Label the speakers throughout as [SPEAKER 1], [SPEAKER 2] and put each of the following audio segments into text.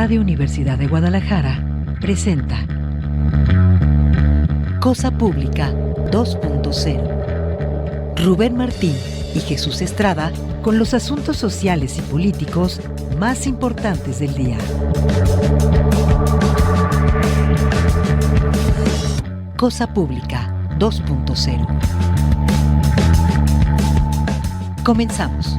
[SPEAKER 1] Radio Universidad de Guadalajara presenta Cosa Pública 2.0. Rubén Martín y Jesús Estrada con los asuntos sociales y políticos más importantes del día. Cosa Pública 2.0. Comenzamos.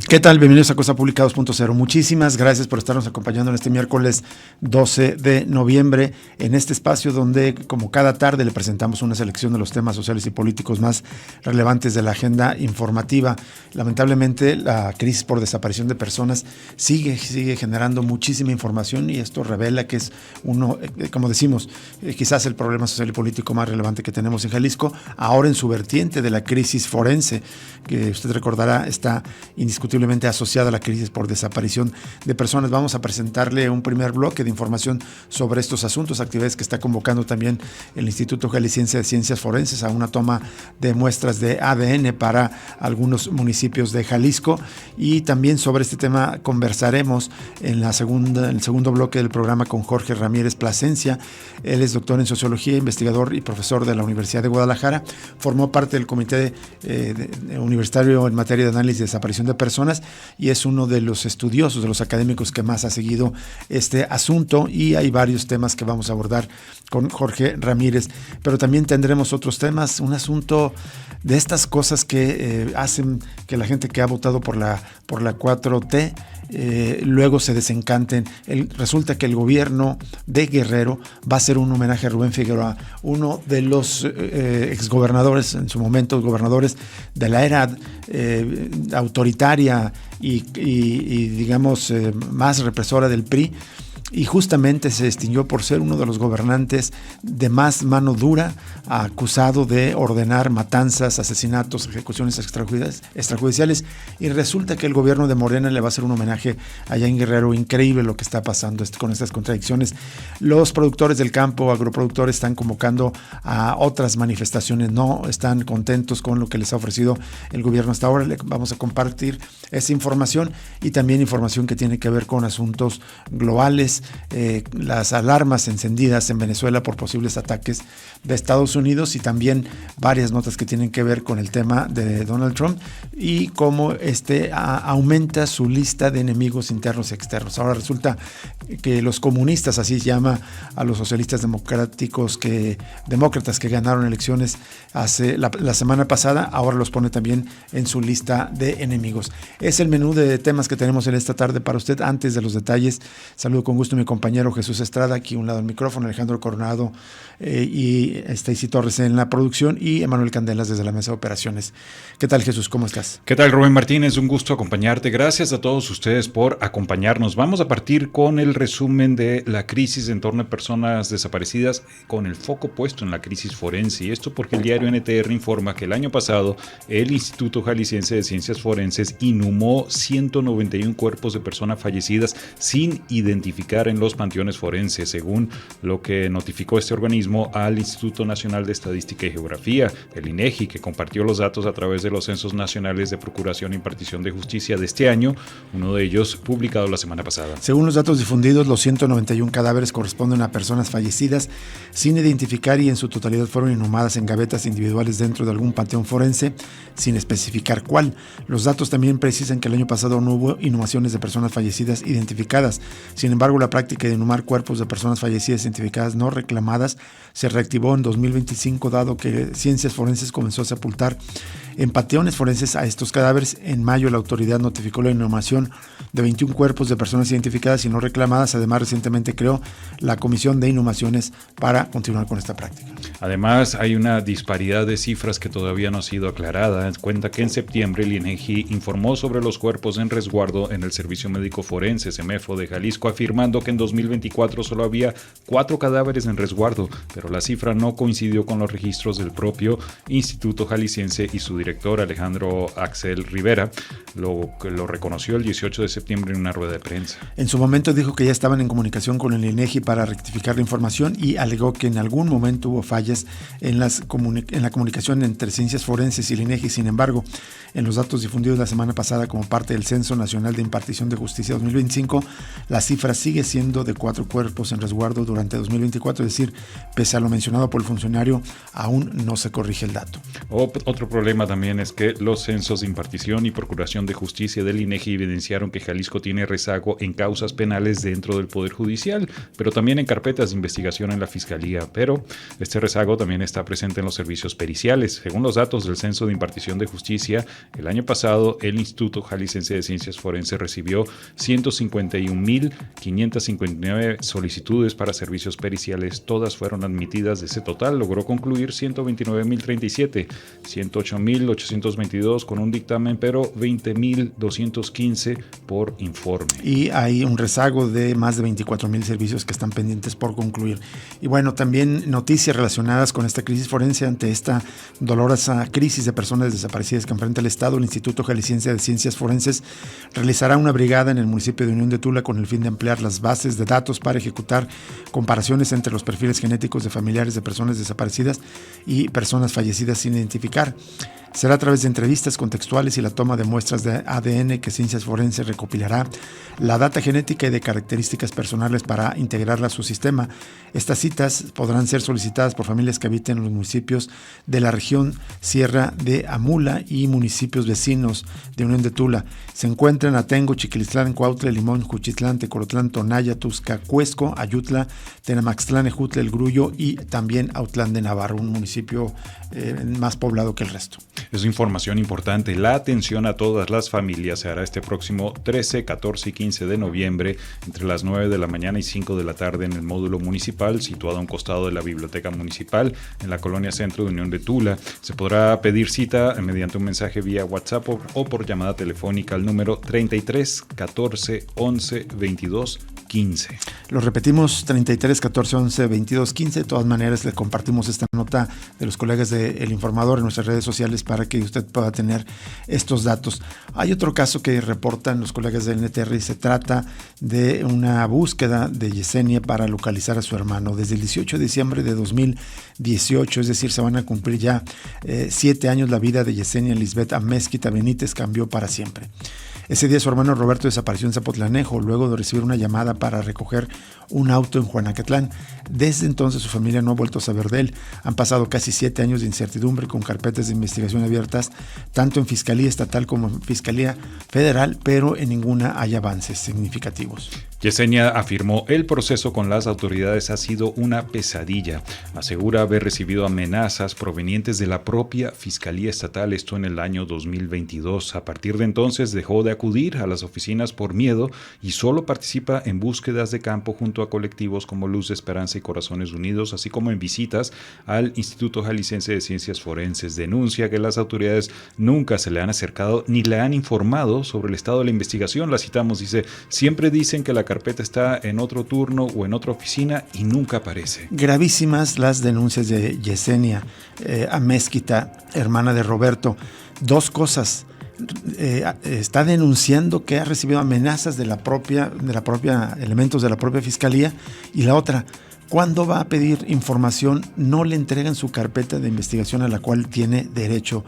[SPEAKER 2] ¿Qué tal? Bienvenidos a Cosa Pública 2.0. Muchísimas gracias por estarnos acompañando en este miércoles 12 de noviembre, en este espacio donde, como cada tarde, le presentamos una selección de los temas sociales y políticos más relevantes de la agenda informativa. Lamentablemente, la crisis por desaparición de personas sigue generando muchísima información y esto revela que es uno, como decimos, quizás el problema social y político más relevante que tenemos en Jalisco, ahora en su vertiente de la crisis forense, que usted recordará está indiscutiblemente asociada a la crisis por desaparición de personas. Vamos a presentarle un primer bloque de información sobre estos asuntos, actividades que está convocando también el Instituto Jalisciense de Ciencias Forenses a una toma de muestras de ADN para algunos municipios de Jalisco, y también sobre este tema conversaremos en el segundo bloque del programa con Jorge Ramírez Plasencia. Él es doctor en Sociología, investigador y profesor de la Universidad de Guadalajara. Formó parte del Comité Universitario en materia de análisis de desaparición de personas y es uno de los estudiosos, de los académicos que más ha seguido este asunto, y hay varios temas que vamos a abordar con Jorge Ramírez, pero también tendremos otros temas, un asunto de estas cosas que hacen que la gente que ha votado por la 4T luego se desencanten. Resulta que el gobierno de Guerrero va a hacer un homenaje a Rubén Figueroa, uno de los exgobernadores, en su momento gobernadores de la era autoritaria y digamos más represora del PRI, y justamente se distinguió por ser uno de los gobernantes de más mano dura, acusado de ordenar matanzas, asesinatos, ejecuciones extrajudiciales, y resulta que el gobierno de Morena le va a hacer un homenaje allá en Guerrero. Increíble lo que está pasando con estas contradicciones. Los productores del campo, agroproductores, están convocando a otras manifestaciones, no están contentos con lo que les ha ofrecido el gobierno hasta ahora. Le vamos a compartir esa información y también información que tiene que ver con asuntos globales. Las alarmas encendidas en Venezuela por posibles ataques de Estados Unidos, y también varias notas que tienen que ver con el tema de Donald Trump y cómo aumenta su lista de enemigos internos y externos. Ahora resulta que los comunistas, así llama a los socialistas demócratas que ganaron elecciones hace la semana pasada, ahora los pone también en su lista de enemigos. Es el menú de temas que tenemos en esta tarde para usted. Antes de los detalles, saludo con gusto a mi compañero Jesús Estrada, aquí a un lado del micrófono, Alejandro Coronado y Stacy Torres en la producción, y Emanuel Candelas desde la mesa de operaciones. ¿Qué tal, Jesús? ¿Cómo estás?
[SPEAKER 3] ¿Qué tal, Rubén Martínez? Un gusto acompañarte. Gracias a todos ustedes por acompañarnos. Vamos a partir con el resumen de la crisis en torno a personas desaparecidas, con el foco puesto en la crisis forense. Y esto porque el diario NTR informa que el año pasado el Instituto Jalisciense de Ciencias Forenses inhumó 191 cuerpos de personas fallecidas sin identificar en los panteones forenses, según lo que notificó este organismo al Instituto Nacional de Estadística y Geografía, el INEGI, que compartió los datos a través de los censos nacionales de procuración e impartición de justicia de este año, uno de ellos publicado la semana pasada.
[SPEAKER 2] Según los datos difundidos, los 191 cadáveres corresponden a personas fallecidas sin identificar y en su totalidad fueron inhumadas en gavetas individuales dentro de algún panteón forense, sin especificar cuál. Los datos también precisan que el año pasado no hubo inhumaciones de personas fallecidas identificadas. Sin embargo, la práctica de inhumar cuerpos de personas fallecidas identificadas no reclamadas se reactivó en 2025, dado que Ciencias Forenses comenzó a sepultar en panteones forenses a estos cadáveres. En mayo, la autoridad notificó la inhumación de 21 cuerpos de personas identificadas y no reclamadas. Además, recientemente creó la Comisión de Inhumaciones para continuar con esta práctica.
[SPEAKER 3] Además, hay una disparidad de cifras que todavía no ha sido aclarada. Cuenta que en septiembre el INEGI informó sobre los cuerpos en resguardo en el Servicio Médico Forense, SEMEFO, de Jalisco, afirmando que en 2024 solo había 4 cadáveres en resguardo, pero la cifra no coincidió con los registros del propio Instituto Jalisciense y su director, Alejandro Axel Rivera, lo reconoció el 18 de septiembre en una rueda de prensa.
[SPEAKER 2] En su momento dijo que ya estaban en comunicación con el INEGI para rectificar la información y alegó que en algún momento hubo fallas en la comunicación entre Ciencias Forenses y el INEGI. Sin embargo, en los datos difundidos la semana pasada como parte del Censo Nacional de Impartición de Justicia 2025, la cifra sigue siendo de 4 cuerpos en resguardo durante 2024, es decir, pese a lo mencionado por el funcionario, aún no se corrige el dato.
[SPEAKER 3] Otro problema también es que los censos de impartición y procuración de justicia del INEGI evidenciaron que Jalisco tiene rezago en causas penales dentro del Poder Judicial, pero también en carpetas de investigación en la Fiscalía. Pero este rezago también está presente en los servicios periciales. Según los datos del Censo de Impartición de Justicia, el año pasado el Instituto Jalisciense de Ciencias Forenses recibió 151.559 solicitudes para servicios periciales. Todas fueron admitidas. De ese total logró concluir 129.037, 108.822 con un dictamen, pero 20.215 por informe.
[SPEAKER 2] Y hay un rezago de más de 24,000 servicios que están pendientes por concluir. Y bueno, también noticias relacionadas con esta crisis forense. Ante esta dolorosa crisis de personas desaparecidas que enfrenta el Estado, el Instituto Jalisciense de Ciencias Forenses realizará una brigada en el municipio de Unión de Tula con el fin de ampliar las bases de datos para ejecutar comparaciones entre los perfiles genéticos de familiares de personas desaparecidas y personas fallecidas sin identificar. Será a través de entrevistas contextuales y la toma de muestras de ADN que Ciencias Forenses recopilará la data genética y de características personales para integrarla a su sistema. Estas citas podrán ser solicitadas por familias que habiten en los municipios de la región Sierra de Amula y municipios vecinos de Unión de Tula. Se encuentran Atengo, Chiquilistlán, Cuautla, Limón, Juchitlán, Tecolotlán, Tonaya, Tusca, Cuesco, Ayutla, Tenamaxtlán, Ejutla, El Grullo y también Autlán de Navarro, un municipio más poblado que el resto.
[SPEAKER 3] Es información importante. La atención a todas las familias se hará este próximo 13, 14 y 15 de noviembre entre las 9 de la mañana y 5 de la tarde en el módulo municipal situado a un costado de la Biblioteca Municipal en la Colonia Centro de Unión de Tula. Se podrá pedir cita mediante un mensaje vía WhatsApp o por llamada telefónica al número 33 14 11 22 15.
[SPEAKER 2] Lo repetimos, 33 14 11 22 15. De todas maneras, le compartimos esta nota de los colegas de El Informador en nuestras redes sociales para que usted pueda tener estos datos. Hay otro caso que reportan los colegas del NTR y se trata de una búsqueda de Yesenia para localizar a su hermano. Desde el 18 de diciembre de 2018, es decir, se van a cumplir ya 7 años, la vida de Yesenia Lisbeth Amezquita Benítez cambió para siempre. Ese día su hermano Roberto desapareció en Zapotlanejo luego de recibir una llamada para recoger un auto en Juanacatlán. Desde entonces su familia no ha vuelto a saber de él. Han pasado casi 7 años de incertidumbre con carpetas de investigación abiertas tanto en Fiscalía Estatal como en Fiscalía Federal, pero en ninguna hay avances significativos.
[SPEAKER 3] Yesenia afirmó: el proceso con las autoridades ha sido una pesadilla. Asegura haber recibido amenazas provenientes de la propia Fiscalía Estatal, esto en el año 2022. A partir de entonces dejó de acudir a las oficinas por miedo y solo participa en búsquedas de campo junto a colectivos como Luz de Esperanza y Corazones Unidos, así como en visitas al Instituto Jalisciense de Ciencias Forenses. Denuncia que las autoridades nunca se le han acercado ni le han informado sobre el estado de la investigación. La citamos, dice: siempre dicen que la carpeta está en otro turno o en otra oficina y nunca aparece.
[SPEAKER 2] Gravísimas las denuncias de Yesenia Amezquita, hermana de Roberto. Dos cosas. Está denunciando que ha recibido amenazas de la propia elementos de la propia fiscalía, y la otra, cuando va a pedir información no le entregan su carpeta de investigación a la cual tiene derecho,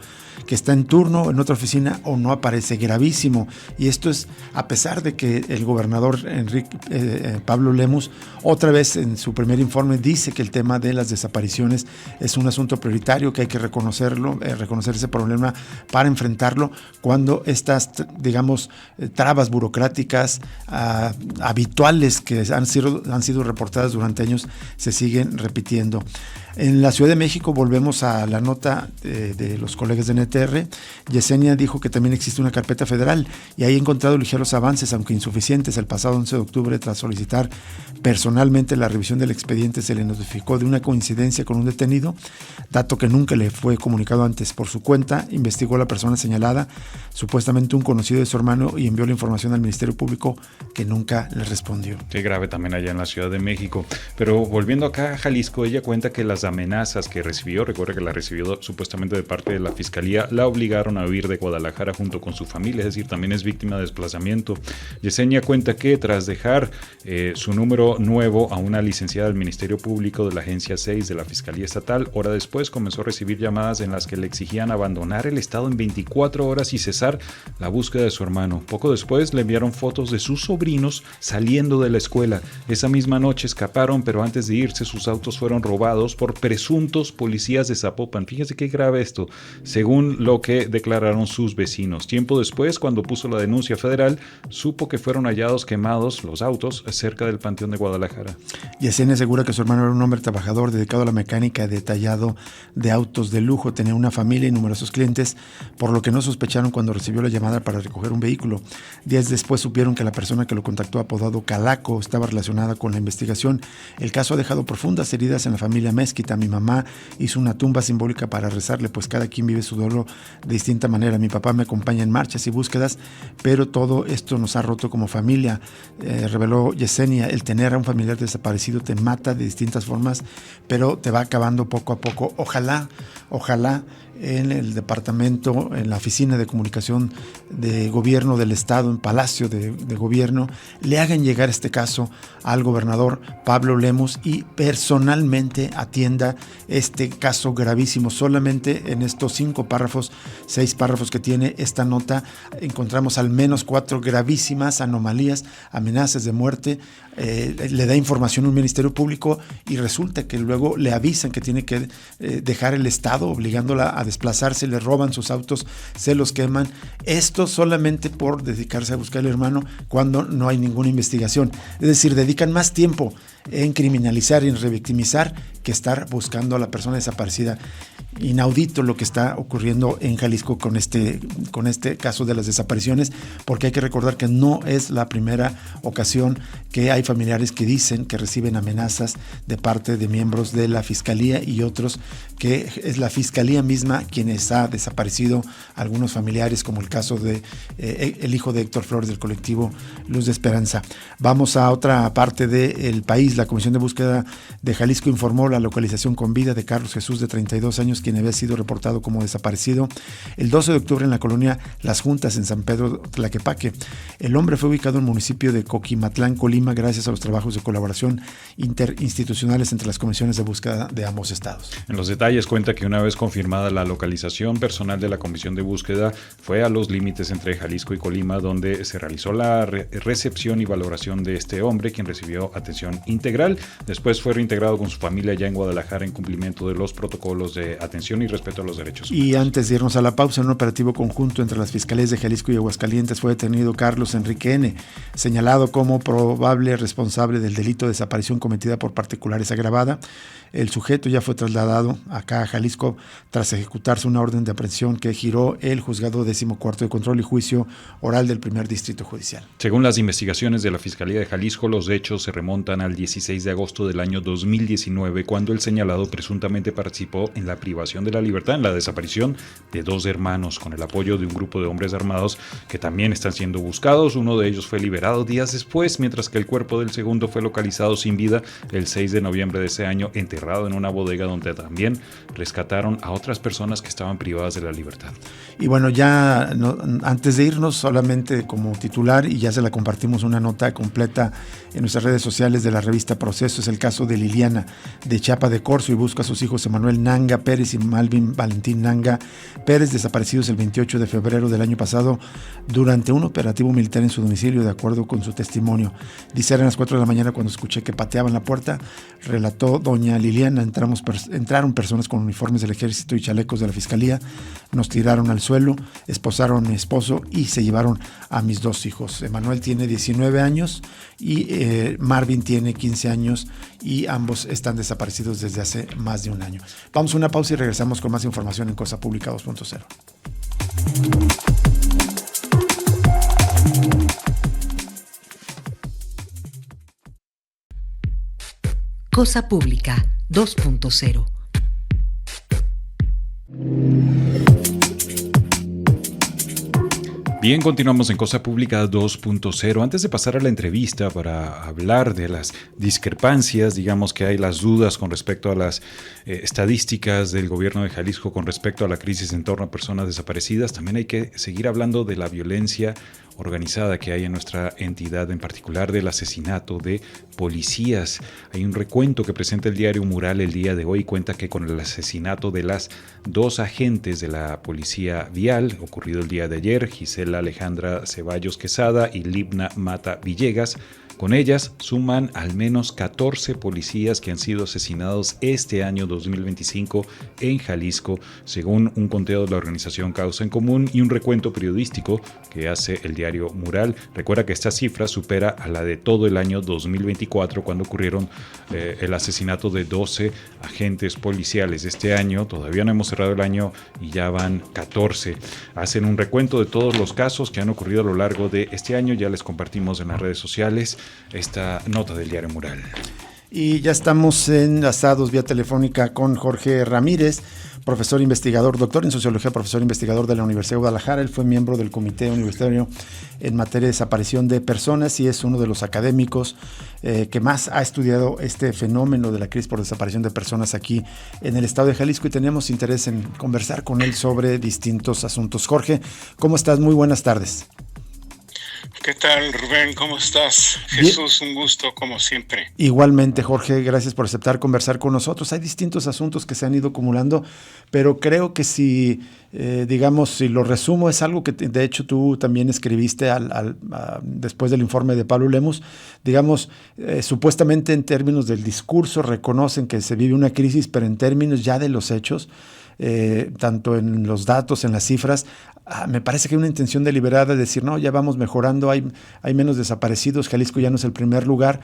[SPEAKER 2] que está en turno en otra oficina o no aparece. Gravísimo. Y esto es a pesar de que el gobernador Pablo Lemus otra vez en su primer informe dice que el tema de las desapariciones es un asunto prioritario, que hay que reconocer ese problema para enfrentarlo cuando estas, digamos, trabas burocráticas habituales que han sido reportadas durante años se siguen repitiendo. En la Ciudad de México volvemos a la nota de los colegas de NTR. Yesenia dijo que también existe una carpeta federal y ahí ha encontrado ligeros avances, aunque insuficientes. El pasado 11 de octubre, tras solicitar personalmente la revisión del expediente, se le notificó de una coincidencia con un detenido, dato que nunca le fue comunicado antes. Por su cuenta, investigó a la persona señalada, supuestamente un conocido de su hermano, y envió la información al Ministerio Público, que nunca le respondió.
[SPEAKER 3] Qué grave también allá en la Ciudad de México. Pero volviendo acá a Jalisco, ella cuenta que las amenazas que recibió, recuerda que la recibió supuestamente de parte de la Fiscalía, la obligaron a huir de Guadalajara junto con su familia, es decir, también es víctima de desplazamiento. Yesenia cuenta que tras dejar su número nuevo a una licenciada del Ministerio Público de la Agencia 6 de la Fiscalía Estatal, hora después comenzó a recibir llamadas en las que le exigían abandonar el estado en 24 horas y cesar la búsqueda de su hermano. Poco después le enviaron fotos de sus sobrinos saliendo de la escuela. Esa misma noche escaparon, pero antes de irse sus autos fueron robados por presuntos policías de Zapopan. Fíjense qué grave esto, según lo que declararon sus vecinos. Tiempo después, cuando puso la denuncia federal, supo que fueron hallados quemados los autos cerca del Panteón de Guadalajara.
[SPEAKER 2] Yesenia asegura que su hermano era un hombre trabajador dedicado a la mecánica de detallado de autos de lujo, tenía una familia y numerosos clientes, por lo que no sospecharon cuando recibió la llamada para recoger un vehículo. Días después supieron que la persona que lo contactó, apodado Calaco, estaba relacionada con la investigación. El caso ha dejado profundas heridas en la familia Mezquita. Mi mamá hizo una tumba simbólica para rezarle, pues cada quien vive su dolor de distinta manera. Mi papá me acompaña en marchas y búsquedas, pero todo esto nos ha roto como familia, reveló Yesenia. El tener a un familiar desaparecido te mata de distintas formas, pero te va acabando poco a poco. Ojalá en el departamento, en la oficina de comunicación de gobierno del estado, en Palacio de Gobierno, le hagan llegar este caso al gobernador Pablo Lemus y personalmente atienda este caso gravísimo. Solamente en estos 6 párrafos que tiene esta nota, encontramos al menos 4 gravísimas anomalías, amenazas de muerte. Le da información a un ministerio público y resulta que luego le avisan que tiene que dejar el estado, obligándola a desplazarse, le roban sus autos, se los queman. Esto solamente por dedicarse a buscar al hermano cuando no hay ninguna investigación. Es decir, dedican más tiempo en criminalizar y en revictimizar que estar buscando a la persona desaparecida. Inaudito lo que está ocurriendo en Jalisco con este caso de las desapariciones, porque hay que recordar que no es la primera ocasión que hay familiares que dicen que reciben amenazas de parte de miembros de la Fiscalía y otros que es la Fiscalía misma quienes ha desaparecido algunos familiares, como el caso de el hijo de Héctor Flores del colectivo Luz de Esperanza. Vamos a otra parte del país. La Comisión de Búsqueda de Jalisco informó la localización con vida de Carlos Jesús, de 32 años, quien había sido reportado como desaparecido el 12 de octubre en la colonia Las Juntas, en San Pedro Tlaquepaque. El hombre fue ubicado en el municipio de Coquimatlán, Colima, gracias a los trabajos de colaboración interinstitucionales entre las comisiones de búsqueda de ambos estados.
[SPEAKER 3] En los detalles cuenta que una vez confirmada la localización, personal de la Comisión de Búsqueda fue a los límites entre Jalisco y Colima, donde se realizó la recepción y valoración de este hombre, quien recibió atención integral. Después fue reintegrado con su familia ya en Guadalajara en cumplimiento de los protocolos de atención y respeto a los derechos humanos.
[SPEAKER 2] Y antes de irnos a la pausa, en un operativo conjunto entre las fiscalías de Jalisco y Aguascalientes fue detenido Carlos Enrique N., señalado como probable responsable del delito de desaparición cometida por particulares agravada. El sujeto ya fue trasladado acá a Jalisco tras ejecutarse una orden de aprehensión que giró el juzgado 14º de control y juicio oral del primer distrito judicial.
[SPEAKER 3] Según las investigaciones de la Fiscalía de Jalisco, los hechos se remontan al 16 de agosto del año 2019, cuando el señalado presuntamente participó en la privación de la libertad, en la desaparición de 2 hermanos, con el apoyo de un grupo de hombres armados que también están siendo buscados. Uno de ellos fue liberado días después, mientras que el cuerpo del segundo fue localizado sin vida el 6 de noviembre de ese año, enterrado en una bodega donde también rescataron a otras personas que estaban privadas de la libertad.
[SPEAKER 2] Y bueno, ya antes de irnos, solamente como titular, y ya se la compartimos una nota completa en nuestras redes sociales de la revista Proceso, es el caso de Liliana de Chiapa de Corzo, y busca a sus hijos Emanuel Nanga Pérez Pérez y Malvin Valentín Nanga Pérez, desaparecidos el 28 de febrero del año pasado durante un operativo militar en su domicilio, de acuerdo con su testimonio. Dice, eran las 4 de la mañana cuando escuché que pateaban la puerta, relató doña Liliana. Entraron personas con uniformes del ejército y chalecos de la fiscalía, nos tiraron al suelo, esposaron a mi esposo y se llevaron a mis 2 hijos. Emanuel tiene 19 años y Marvin tiene 15 años y ambos están desaparecidos desde hace más de un año. Vamos a una pausa y regresamos con más información en Cosa Pública 2.0.
[SPEAKER 1] Cosa Pública 2.0.
[SPEAKER 3] Bien, continuamos en Cosa Pública 2.0. Antes de pasar a la entrevista para hablar de las discrepancias, digamos que hay las dudas con respecto a las estadísticas del gobierno de Jalisco con respecto a la crisis en torno a personas desaparecidas, también hay que seguir hablando de la violencia organizada que hay en nuestra entidad, en particular del asesinato de policías. Hay un recuento que presenta el diario Mural el día de hoy, cuenta que con el asesinato de las 2 agentes de la policía vial, ocurrido el día de ayer, Gisela Alejandra Ceballos Quesada y Libna Mata Villegas, con ellas suman al menos 14 policías que han sido asesinados este año 2025 en Jalisco, según un conteo de la organización Causa en Común y un recuento periodístico que hace el diario Mural. Recuerda que esta cifra supera a la de todo el año 2024, cuando ocurrieron el asesinato de 12 agentes policiales. Este año todavía no hemos cerrado el año y ya van 14. Hacen un recuento de todos los casos que han ocurrido a lo largo de este año. Ya les compartimos en las redes sociales esta nota del diario Mural.
[SPEAKER 2] Y ya estamos enlazados vía telefónica con Jorge Ramírez, profesor investigador, doctor en sociología, profesor investigador de la Universidad de Guadalajara. Él fue miembro del Comité Universitario en materia de desaparición de personas y es uno de los académicos que más ha estudiado este fenómeno de la crisis por desaparición de personas aquí en el estado de Jalisco, y tenemos interés en conversar con él sobre distintos asuntos. Jorge, ¿cómo estás? Muy buenas tardes.
[SPEAKER 4] ¿Qué tal, Rubén? ¿Cómo estás? Jesús, un gusto como siempre.
[SPEAKER 2] Igualmente, Jorge, gracias por aceptar conversar con nosotros. Hay distintos asuntos que se han ido acumulando, pero creo que si lo resumo, es algo que de hecho tú también escribiste después del informe de Pablo Lemus. Supuestamente en términos del discurso reconocen que se vive una crisis, pero en términos ya de los hechos, tanto en los datos, en las cifras, me parece que hay una intención deliberada de decir, no, ya vamos mejorando, hay menos desaparecidos, Jalisco ya no es el primer lugar.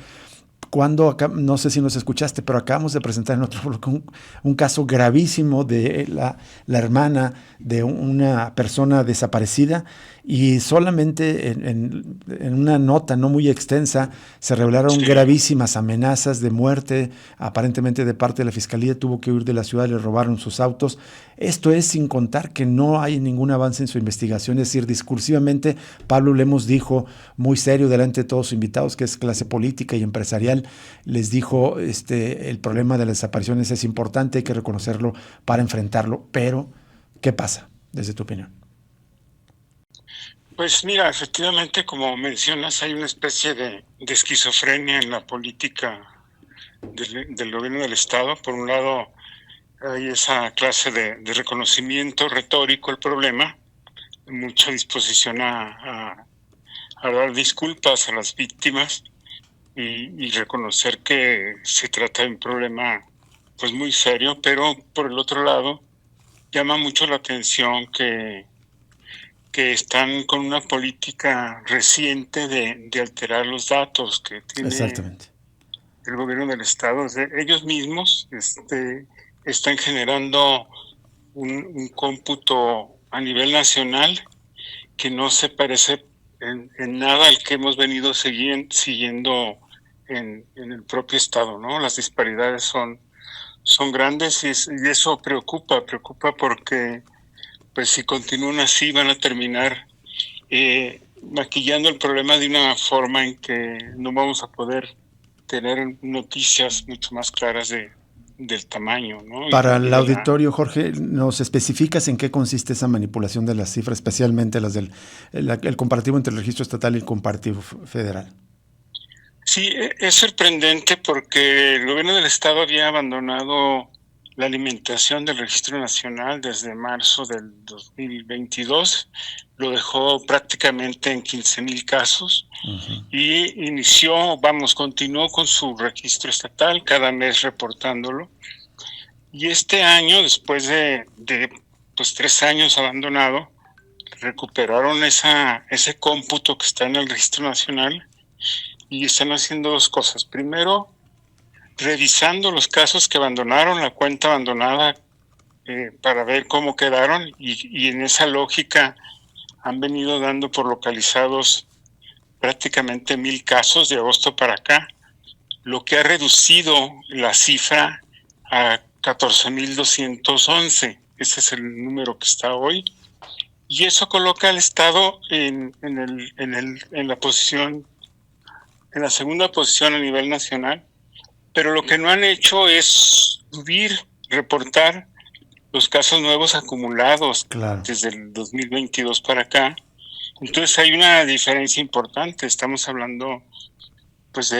[SPEAKER 2] Cuando no sé si nos escuchaste, pero acabamos de presentar en otro bloque un caso gravísimo de la hermana de una persona desaparecida, y solamente en una nota no muy extensa se revelaron gravísimas amenazas de muerte, aparentemente de parte de la fiscalía. Tuvo que huir de la ciudad, le robaron sus autos. Esto es sin contar que no hay ningún avance en su investigación. Es decir, discursivamente Pablo Lemus dijo muy serio delante de todos sus invitados, que es clase política y empresarial, les dijo el problema de las desapariciones es importante, hay que reconocerlo para enfrentarlo. Pero, ¿qué pasa desde tu opinión?
[SPEAKER 4] Pues mira, efectivamente, como mencionas, hay una especie de esquizofrenia en la política del gobierno del Estado. Por un lado, hay esa clase de reconocimiento retórico del problema, mucha disposición a dar disculpas a las víctimas y reconocer que se trata de un problema pues muy serio, pero por el otro lado, llama mucho la atención que están con una política reciente de alterar los datos que tiene el gobierno del Estado. Ellos mismos están generando un cómputo a nivel nacional que no se parece en nada al que hemos venido siguiendo en el propio Estado, ¿no? Las disparidades son grandes y eso preocupa porque pues si continúan así van a terminar maquillando el problema de una forma en que no vamos a poder tener noticias mucho más claras del tamaño, ¿no?
[SPEAKER 2] Para el auditorio, Jorge, ¿nos especificas en qué consiste esa manipulación de las cifras, especialmente las del el comparativo entre el registro estatal y el comparativo federal?
[SPEAKER 4] Sí, es sorprendente porque el gobierno del Estado había abandonado la alimentación del Registro Nacional desde marzo del 2022. Lo dejó prácticamente en 15,000 casos y continuó con su registro estatal, cada mes reportándolo. Y este año, después de 3 años abandonado, recuperaron ese cómputo que está en el Registro Nacional y están haciendo 2 cosas. Primero, revisando los casos que abandonaron, la cuenta abandonada, para ver cómo quedaron, y en esa lógica han venido dando por localizados prácticamente 1,000 casos de agosto para acá, lo que ha reducido la cifra a 14,211. Ese es el número que está hoy. Y eso coloca al Estado en la segunda posición a nivel nacional. Pero lo que no han hecho es reportar los casos nuevos acumulados desde el 2022 para acá. Entonces hay una diferencia importante. Estamos hablando, pues,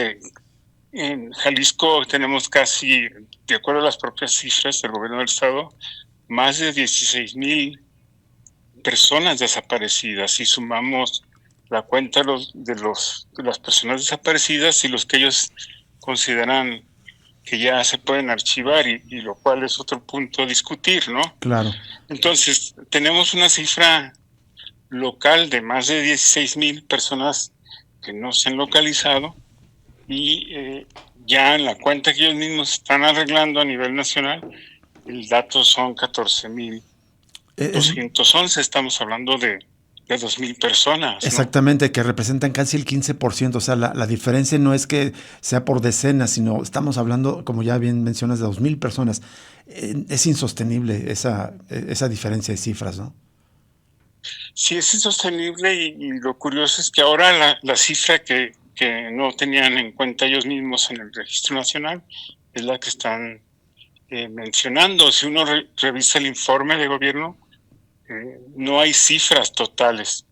[SPEAKER 4] en Jalisco tenemos casi, de acuerdo a las propias cifras del gobierno del estado, más de 16,000 personas desaparecidas. Si sumamos la cuenta de las personas desaparecidas y los que ellos consideran que ya se pueden archivar, y lo cual es otro punto a discutir, ¿no?
[SPEAKER 2] Claro.
[SPEAKER 4] Entonces, tenemos una cifra local de más de 16,000 personas que no se han localizado, y ya en la cuenta que ellos mismos están arreglando a nivel nacional, el dato son 14,211. Estamos hablando de 2,000 personas, ¿no?
[SPEAKER 2] Exactamente, que representan casi el 15%. O sea, la diferencia no es que sea por decenas, sino estamos hablando, como ya bien mencionas, de 2,000 personas. Es insostenible esa diferencia de cifras, ¿no?
[SPEAKER 4] Sí, es insostenible, y lo curioso es que ahora la cifra que no tenían en cuenta ellos mismos en el Registro Nacional es la que están mencionando. Si uno revisa el informe de gobierno, no hay cifras totales.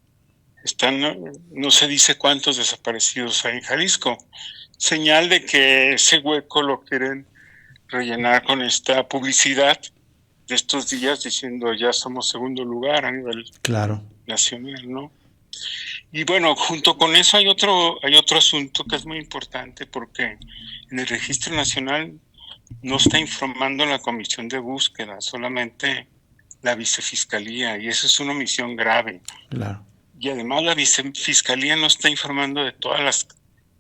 [SPEAKER 4] No se dice cuántos desaparecidos hay en Jalisco. Señal de que ese hueco lo quieren rellenar con esta publicidad de estos días, diciendo ya somos segundo lugar a nivel nacional, ¿no? Y bueno, junto con eso hay otro asunto que es muy importante, porque en el Registro Nacional no está informando la Comisión de Búsqueda, solamente la Vicefiscalía, y eso es una omisión grave.
[SPEAKER 2] Claro.
[SPEAKER 4] Y además la Vicefiscalía no está informando de todas las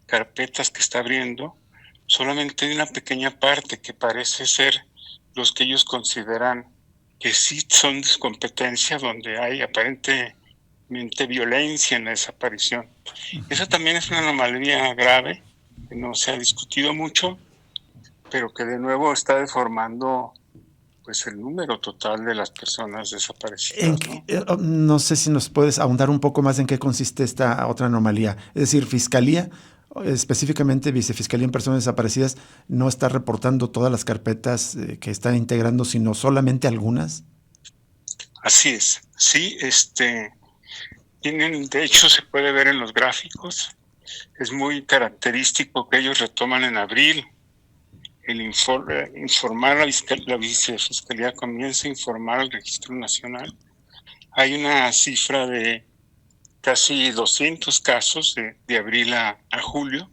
[SPEAKER 4] carpetas que está abriendo, solamente de una pequeña parte que parece ser los que ellos consideran que sí son de competencia, donde hay aparentemente violencia en la desaparición. Esa también es una anomalía grave, que no se ha discutido mucho, pero que de nuevo está deformando, pues, el número total de las personas desaparecidas, ¿no?
[SPEAKER 2] No sé si nos puedes ahondar un poco más en qué consiste esta otra anomalía. Es decir, Fiscalía, específicamente Vicefiscalía en Personas Desaparecidas, no está reportando todas las carpetas que están integrando, sino solamente algunas.
[SPEAKER 4] Así es, sí. De hecho, se puede ver en los gráficos. Es muy característico que ellos retoman en abril informar la Vicefiscalía comienza a informar al Registro Nacional. Hay una cifra de casi 200 casos de abril a julio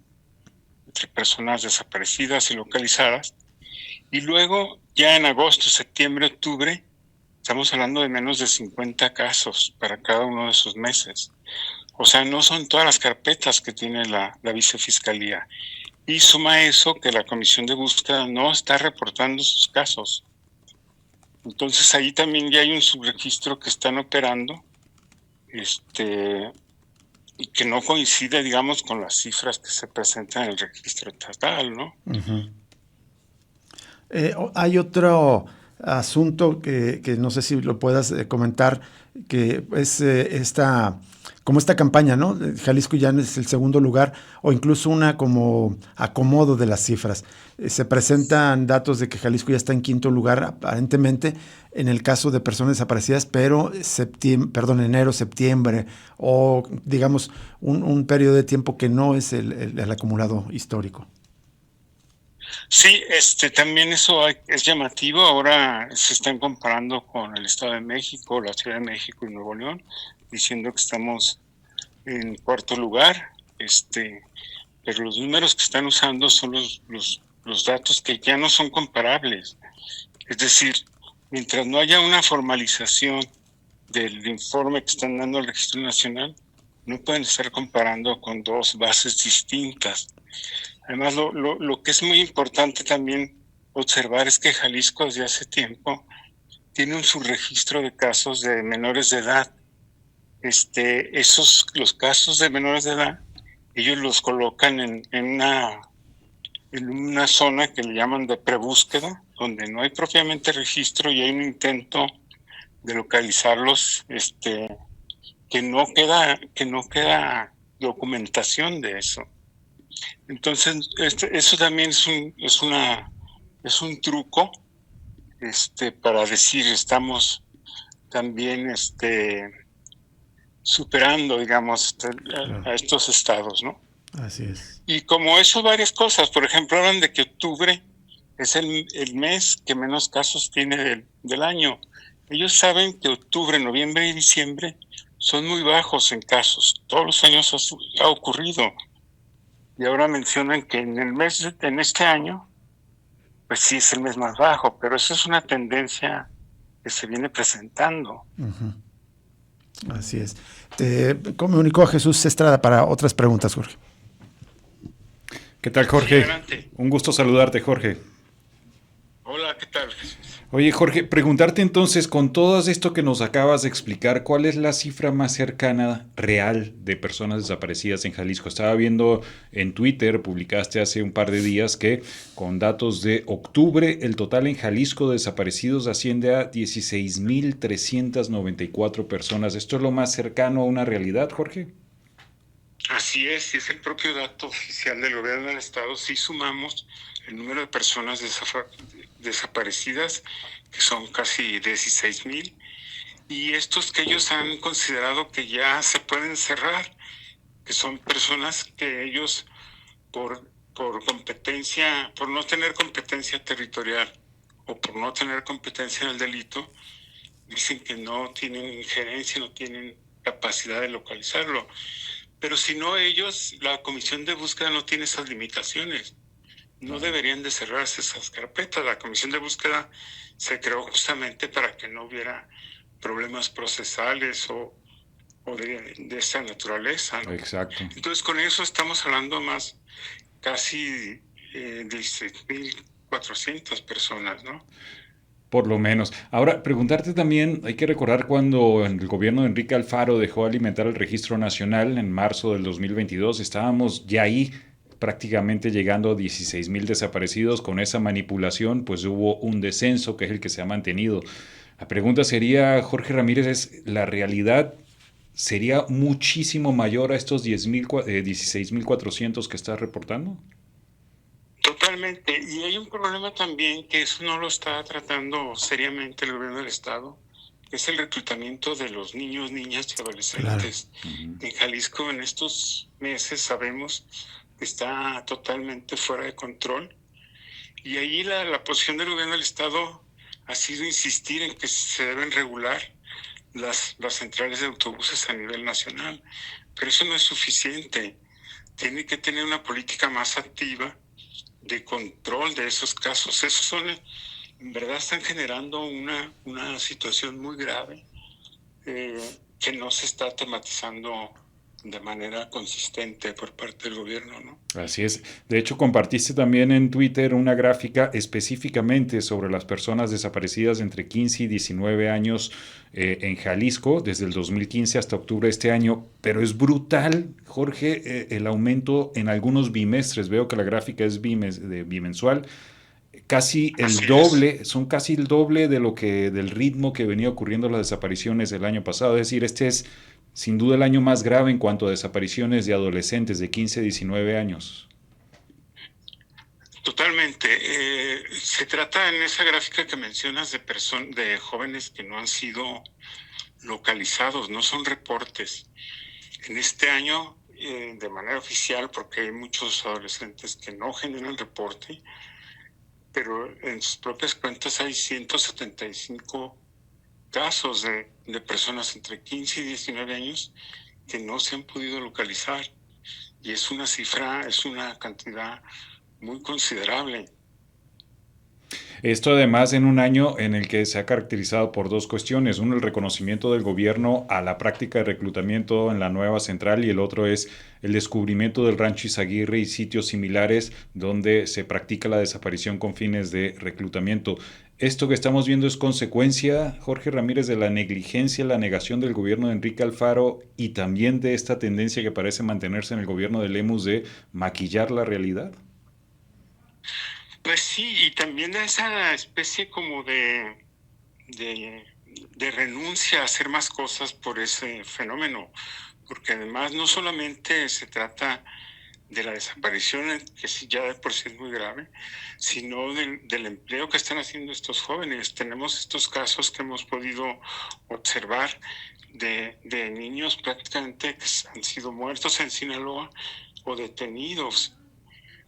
[SPEAKER 4] entre personas desaparecidas y localizadas. Y luego, ya en agosto, septiembre, octubre, estamos hablando de menos de 50 casos para cada uno de esos meses. O sea, no son todas las carpetas que tiene la Vicefiscalía. Y suma eso que la Comisión de Búsqueda no está reportando sus casos. Entonces ahí también ya hay un subregistro que están operando, y que no coincide, digamos, con las cifras que se presentan en el registro estatal, ¿no?
[SPEAKER 2] Uh-huh. Hay otro asunto que no sé si lo puedas comentar, que es esta campaña, ¿no? Jalisco ya es el segundo lugar, o incluso una como acomodo de las cifras. Se presentan datos de que Jalisco ya está en quinto lugar, aparentemente, en el caso de personas desaparecidas, pero enero, septiembre, o digamos un periodo de tiempo que no es el acumulado histórico.
[SPEAKER 4] Sí, también eso es llamativo. Ahora se están comparando con el Estado de México, la Ciudad de México y Nuevo León, diciendo que estamos en cuarto lugar. Pero los números que están usando son los datos que ya no son comparables. Es decir, mientras no haya una formalización del informe que están dando al Registro Nacional, no pueden estar comparando con dos bases distintas. Además, lo que es muy importante también observar es que Jalisco desde hace tiempo tiene un subregistro de casos de menores de edad. Los casos de menores de edad, ellos los colocan en una zona que le llaman de prebúsqueda, donde no hay propiamente registro y hay un intento de localizarlos, que no queda documentación de eso. Entonces, eso también es un truco, para decir estamos también, superando, digamos, a estos estados, ¿no?
[SPEAKER 2] Así es.
[SPEAKER 4] Y como eso, varias cosas. Por ejemplo, hablan de que octubre es el mes que menos casos tiene del año. Ellos saben que octubre, noviembre y diciembre son muy bajos en casos. Todos los años ha ocurrido. Y ahora mencionan que en este año, pues sí es el mes más bajo, pero eso es una tendencia que se viene presentando.
[SPEAKER 2] Uh-huh. Así es. Te comunicó a Jesús Estrada para otras preguntas, Jorge.
[SPEAKER 3] ¿Qué tal, Jorge?
[SPEAKER 4] Sí,
[SPEAKER 3] un gusto saludarte, Jorge.
[SPEAKER 4] Hola, ¿qué tal?
[SPEAKER 3] Oye, Jorge, preguntarte entonces, con todo esto que nos acabas de explicar, ¿cuál es la cifra más cercana real de personas desaparecidas en Jalisco? Estaba viendo en Twitter, publicaste hace un par de días, que con datos de octubre, el total en Jalisco de desaparecidos asciende a 16,394 personas. ¿Esto es lo más cercano a una realidad, Jorge?
[SPEAKER 4] Así es, y es el propio dato oficial del gobierno del estado. Sí sumamos el número de personas desaparecidas, que son casi 16,000, y estos que ellos han considerado que ya se pueden cerrar, que son personas que ellos por competencia, por no tener competencia territorial o por no tener competencia en el delito, dicen que no tienen injerencia, no tienen capacidad de localizarlo. Pero si no ellos, la comisión de búsqueda no tiene esas limitaciones. No deberían de cerrarse esas carpetas. La comisión de búsqueda se creó justamente para que no hubiera problemas procesales o de esa naturaleza, ¿no?
[SPEAKER 3] Exacto.
[SPEAKER 4] Entonces con eso estamos hablando más casi 16,400 personas, ¿no?
[SPEAKER 3] Por lo menos. Ahora, preguntarte también, hay que recordar cuando el gobierno de Enrique Alfaro dejó alimentar el Registro Nacional en marzo del 2022, estábamos ya ahí prácticamente llegando a 16,000 desaparecidos. Con esa manipulación, pues hubo un descenso que es el que se ha mantenido. La pregunta sería, Jorge Ramírez, ¿la realidad sería muchísimo mayor a estos 16,400 que estás reportando?
[SPEAKER 4] Totalmente. Y hay un problema también que eso no lo está tratando seriamente el gobierno del estado, que es el reclutamiento de los niños, niñas y adolescentes. Claro. En Jalisco en estos meses sabemos que está totalmente fuera de control. Y ahí la posición del gobierno del estado ha sido insistir en que se deben regular las centrales de autobuses a nivel nacional. Pero eso no es suficiente. Tiene que tener una política más activa de control de esos casos. Esos en verdad están generando una situación muy grave que no se está tematizando de manera consistente por parte del gobierno, ¿no?
[SPEAKER 3] Así es. De hecho, compartiste también en Twitter una gráfica específicamente sobre las personas desaparecidas entre 15 y 19 años en Jalisco, desde el 2015 hasta octubre de este año. Pero es brutal, Jorge, el aumento en algunos bimestres. Veo que la gráfica es bimensual. Casi el doble, son casi el doble del ritmo que venía ocurriendo las desapariciones del año pasado. Es decir, este es sin duda el año más grave en cuanto a desapariciones de adolescentes de 15 a 19 años.
[SPEAKER 4] Totalmente. Se trata en esa gráfica que mencionas de jóvenes que no han sido localizados, no son reportes. En este año, de manera oficial, porque hay muchos adolescentes que no generan reporte, pero en sus propias cuentas hay 175 casos de personas entre 15 y 19 años que no se han podido localizar. Y es una cantidad muy considerable.
[SPEAKER 3] Esto además en un año en el que se ha caracterizado por dos cuestiones. Uno, el reconocimiento del gobierno a la práctica de reclutamiento en la nueva central, y el otro es el descubrimiento del Rancho Izaguirre y sitios similares donde se practica la desaparición con fines de reclutamiento. ¿Esto que estamos viendo es consecuencia, Jorge Ramírez, de la negligencia, la negación del gobierno de Enrique Alfaro y también de esta tendencia que parece mantenerse en el gobierno de Lemus de maquillar la realidad?
[SPEAKER 4] Pues sí, y también esa especie como de renuncia a hacer más cosas por ese fenómeno, porque además no solamente se trata de la desaparición, que sí ya de por sí es muy grave, sino del empleo que están haciendo estos jóvenes. Tenemos estos casos que hemos podido observar de niños prácticamente que han sido muertos en Sinaloa o detenidos.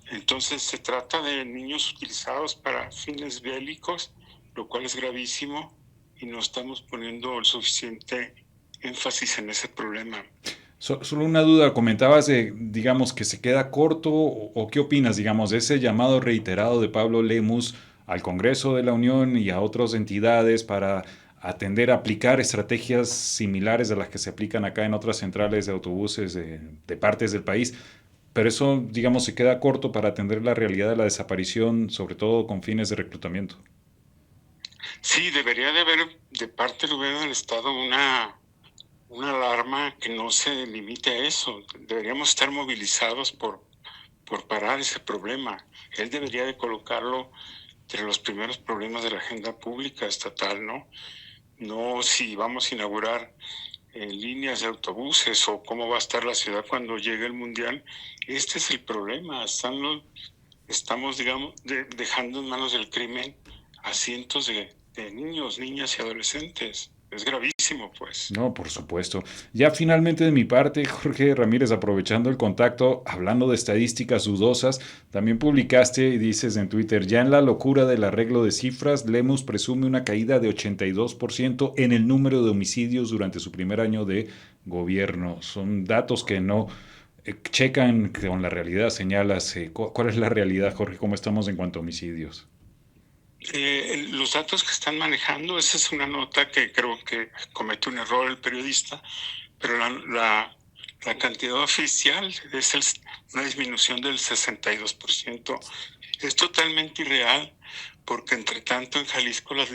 [SPEAKER 4] Entonces se trata de niños utilizados para fines bélicos, lo cual es gravísimo y no estamos poniendo el suficiente énfasis en ese problema.
[SPEAKER 3] Solo una duda, comentabas digamos, que se queda corto, o qué opinas, digamos, de ese llamado reiterado de Pablo Lemus al Congreso de la Unión y a otras entidades para atender a aplicar estrategias similares a las que se aplican acá en otras centrales de autobuses de partes del país, pero eso, digamos, se queda corto para atender la realidad de la desaparición, sobre todo con fines de reclutamiento?
[SPEAKER 4] Sí, debería de haber de parte del gobierno del Estado una alarma que no se limite a eso. Deberíamos estar movilizados por parar ese problema. Él debería de colocarlo entre los primeros problemas de la agenda pública estatal, ¿no? No si vamos a inaugurar líneas de autobuses o cómo va a estar la ciudad cuando llegue el Mundial. Este es el problema. Estamos digamos, dejando en manos del crimen a cientos de niños, niñas y adolescentes. Es gravísimo, pues.
[SPEAKER 3] No, por supuesto. Ya finalmente de mi parte, Jorge Ramírez, aprovechando el contacto, hablando de estadísticas dudosas, también publicaste y dices en Twitter, ya en la locura del arreglo de cifras, Lemus presume una caída de 82% en el número de homicidios durante su primer año de gobierno. Son datos que no checan con la realidad, señalas. ¿Cuál es la realidad, Jorge? ¿Cómo estamos en cuanto a homicidios?
[SPEAKER 4] Los datos que están manejando, esa es una nota que creo que cometió un error el periodista, pero la cantidad oficial es una disminución del 62%. Es totalmente irreal porque entre tanto en Jalisco las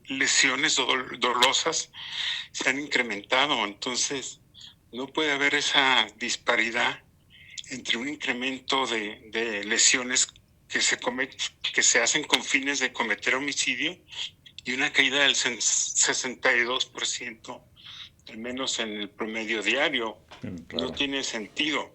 [SPEAKER 4] lesiones dolosas se han incrementado, entonces no puede haber esa disparidad entre un incremento de lesiones que se hacen con fines de cometer homicidio y una caída del 62%, al menos en el promedio diario. Claro. No tiene sentido.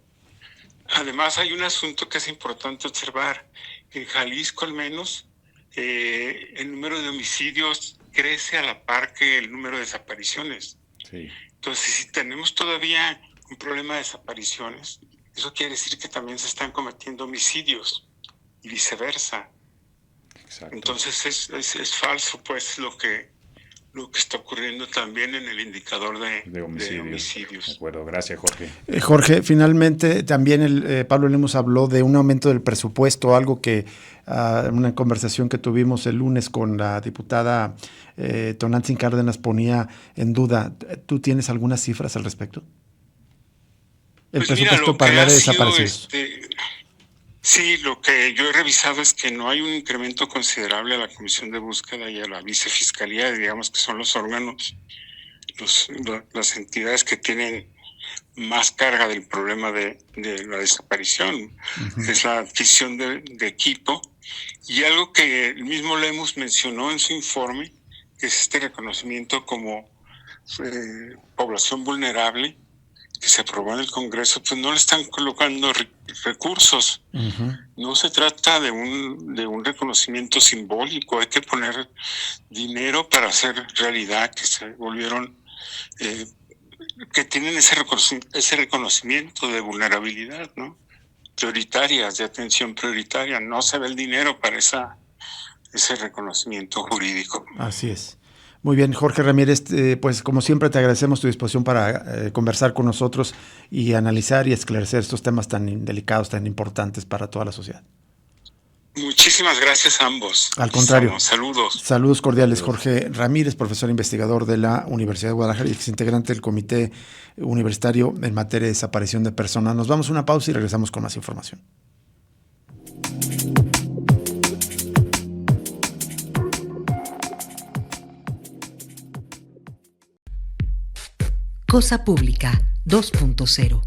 [SPEAKER 4] Además, hay un asunto que es importante observar. En Jalisco, al menos, el número de homicidios crece a la par que el número de desapariciones. Sí. Entonces, si tenemos todavía un problema de desapariciones, eso quiere decir que también se están cometiendo homicidios y viceversa. Exacto. Entonces es falso, pues, lo que está ocurriendo también en el indicador de homicidios.
[SPEAKER 3] De acuerdo, gracias, Jorge.
[SPEAKER 2] Jorge, finalmente también Pablo Lemus habló de un aumento del presupuesto, algo que una conversación que tuvimos el lunes con la diputada Tonantzin Cárdenas ponía en duda. ¿Tú tienes algunas cifras al respecto? El
[SPEAKER 4] pues
[SPEAKER 2] presupuesto para el área de desaparecidos.
[SPEAKER 4] Sí, lo que yo he revisado es que no hay un incremento considerable a la Comisión de Búsqueda y a la Vicefiscalía, digamos que son los órganos, las entidades que tienen más carga del problema de la desaparición. Uh-huh. Es la adquisición de equipo. Y algo que el mismo Lemus mencionó en su informe, que es este reconocimiento como población vulnerable, que se aprobó en el Congreso, pues no le están colocando recursos. Uh-huh. No se trata de un reconocimiento simbólico, hay que poner dinero para hacer realidad, que se volvieron, que tienen ese reconocimiento de vulnerabilidad, ¿no? Prioritarias, de atención prioritaria. No se ve el dinero para esa ese reconocimiento jurídico.
[SPEAKER 2] Así es. Muy bien, Jorge Ramírez, pues como siempre te agradecemos tu disposición para conversar con nosotros y analizar y esclarecer estos temas tan delicados, tan importantes para toda la sociedad.
[SPEAKER 4] Muchísimas gracias a ambos.
[SPEAKER 2] Al contrario.
[SPEAKER 4] Saludos.
[SPEAKER 2] Saludos cordiales. Jorge Ramírez, profesor investigador de la Universidad de Guadalajara y exintegrante del Comité Universitario en materia de desaparición de personas. Nos vamos a una pausa y regresamos con más información.
[SPEAKER 1] Cosa Pública 2.0.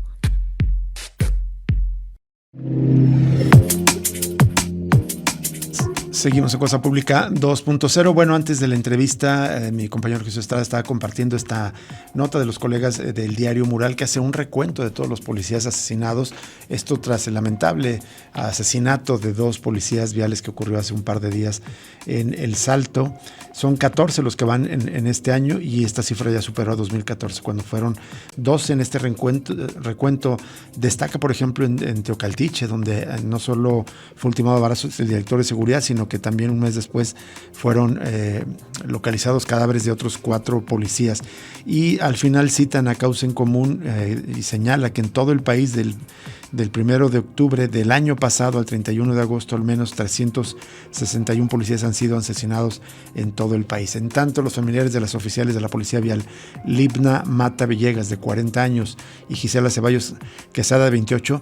[SPEAKER 2] Seguimos en Cosa Pública 2.0. Bueno, antes de la entrevista, mi compañero Jesús Estrada estaba compartiendo esta nota de los colegas del diario Mural que hace un recuento de todos los policías asesinados. Esto tras el lamentable asesinato de 2 policías viales que ocurrió hace un par de días en El Salto. Son 14 los que van en este año y esta cifra ya superó a 2014, cuando fueron 12 en este recuento. Destaca, por ejemplo, en Teocaltiche, donde no solo fue ultimado a balazos el director de seguridad, sino que también un mes después fueron localizados cadáveres de otros 4 policías. Y al final citan a causa en común y señala que en todo el país del 1 de octubre del año pasado al 31 de agosto, al menos 361 policías han sido asesinados en todo el país. En tanto, los familiares de las oficiales de la Policía Vial, Libna Mata Villegas, de 40 años, y Gisela Ceballos Quesada, de 28,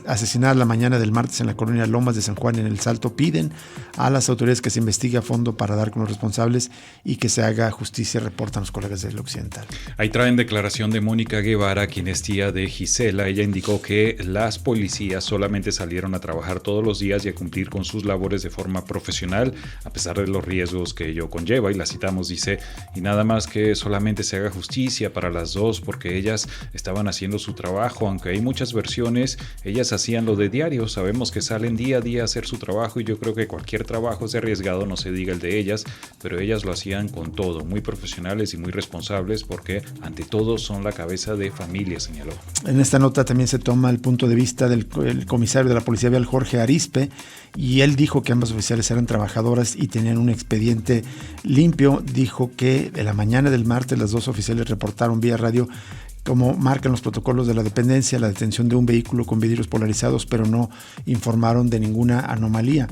[SPEAKER 2] asesinadas la mañana del martes en la colonia Lomas de San Juan, en El Salto, piden a las autoridades que se investigue a fondo para dar con los responsables y que se haga justicia, reportan los colegas del Occidental.
[SPEAKER 3] Ahí traen declaración de Mónica Guevara, quien es tía de Gisela. Ella indicó que las policías solamente salieron a trabajar todos los días y a cumplir con sus labores de forma profesional, a pesar de los riesgos que ello conlleva. Y la citamos, dice, y nada más que solamente se haga justicia para las 2, porque ellas estaban haciendo su trabajo. Aunque hay muchas versiones, ellas hacían lo de diario. Sabemos que salen día a día a hacer su trabajo, y yo creo que cualquier trabajo es arriesgado, no se diga el de ellas, pero ellas lo hacían con todo, muy profesionales y muy responsables, porque ante todo son la cabeza de familia, señaló.
[SPEAKER 2] En esta nota también se toma el punto de vista del comisario de la Policía Vial, Jorge Arispe, y él dijo que ambas oficiales eran trabajadoras y tenían un expediente limpio. Dijo que en la mañana del martes las 2 oficiales reportaron vía radio, como marcan los protocolos de la dependencia, la detención de un vehículo con vidrios polarizados, pero no informaron de ninguna anomalía.